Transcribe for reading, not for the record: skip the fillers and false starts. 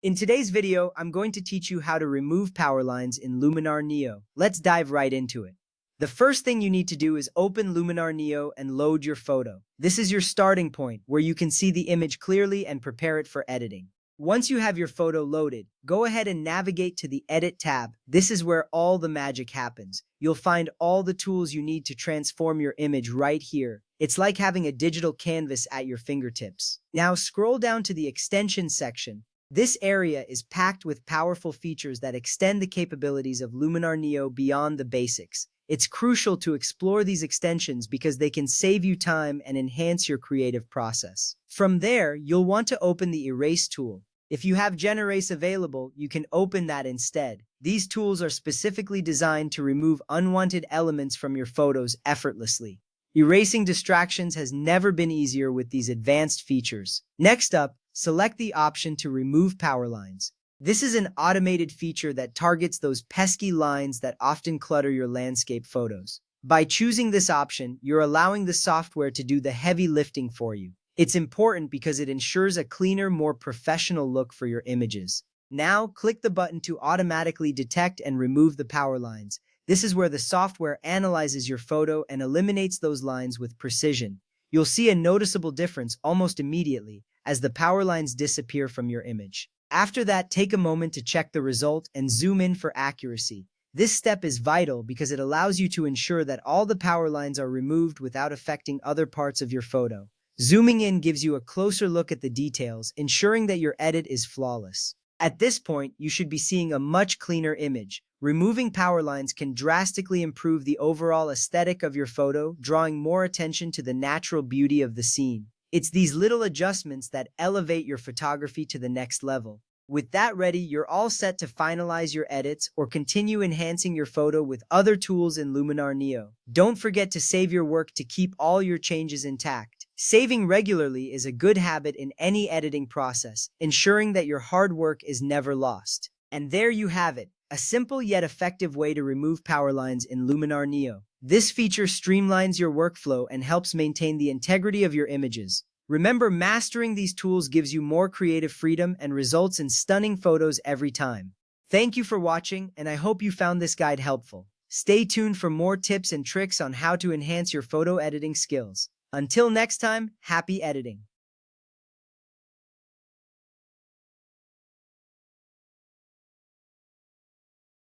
In today's video, I'm going to teach you how to remove power lines in Luminar Neo. Let's dive right into it. The first thing you need to do is open Luminar Neo and load your photo. This is your starting point where you can see the image clearly and prepare it for editing. Once you have your photo loaded, go ahead and navigate to the Edit tab. This is where all the magic happens. You'll find all the tools you need to transform your image right here. It's like having a digital canvas at your fingertips. Now scroll down to the Extensions section. This area is packed with powerful features that extend the capabilities of Luminar Neo beyond the basics. It's crucial to explore these extensions because they can save you time and enhance your creative process. From there, you'll want to open the Erase tool. If you have GenErase available, you can open that instead. These tools are specifically designed to remove unwanted elements from your photos effortlessly. Erasing distractions has never been easier with these advanced features. Next up, select the option to remove power lines. This is an automated feature that targets those pesky lines that often clutter your landscape photos. By choosing this option, you're allowing the software to do the heavy lifting for you. It's important because it ensures a cleaner, more professional look for your images. Now, click the button to automatically detect and remove the power lines. This is where the software analyzes your photo and eliminates those lines with precision. You'll see a noticeable difference almost immediately as the power lines disappear from your image. After that, take a moment to check the result and zoom in for accuracy. This step is vital because it allows you to ensure that all the power lines are removed without affecting other parts of your photo. Zooming in gives you a closer look at the details, ensuring that your edit is flawless. At this point, you should be seeing a much cleaner image. Removing power lines can drastically improve the overall aesthetic of your photo, drawing more attention to the natural beauty of the scene. It's these little adjustments that elevate your photography to the next level. With that ready, you're all set to finalize your edits or continue enhancing your photo with other tools in Luminar Neo. Don't forget to save your work to keep all your changes intact. Saving regularly is a good habit in any editing process, ensuring that your hard work is never lost. And there you have it, a simple yet effective way to remove power lines in Luminar Neo. This feature streamlines your workflow and helps maintain the integrity of your images. Remember, mastering these tools gives you more creative freedom and results in stunning photos every time. Thank you for watching, and I hope you found this guide helpful. Stay tuned for more tips and tricks on how to enhance your photo editing skills. Until next time, happy editing!